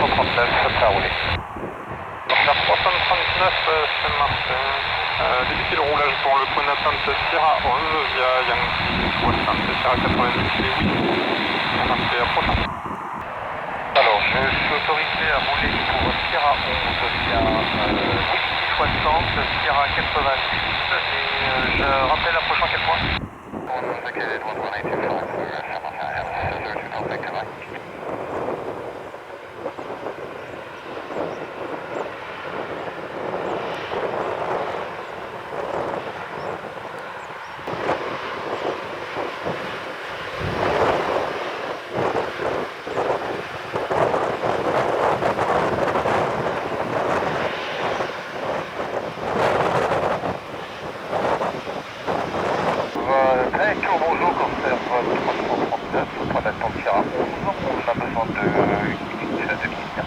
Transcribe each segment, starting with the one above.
339, ça a roulé. Corsair 339, c'est Martin. Débutez le roulage pour le point d'attente Sierra 11 via Yankee 60, Sierra 90, mais oui. C'est approchant. Alors, je suis autorisé à rouler pour Sierra 11 via Yankee 60, Sierra 90, et je rappelle approchant quel point? Bonjour, Corsair 339, point d'attente Sierra 11, on a besoin d'une unité à 2 minutes.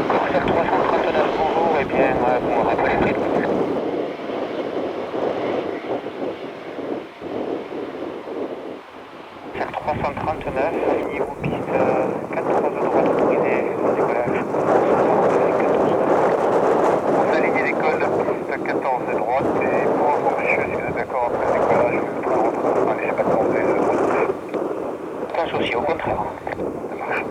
Corsair 339, bonjour, et bien, bon, rappelez prix. Corsair 339, alignez-vous piste 4 de droite autorisée, au décollage. On aligne l'école, piste 14 de droite, et pour vous, monsieur, si vous êtes d'accord après le décollage, j'ai pas demandé. Aucun souci, au contraire. Ça marche.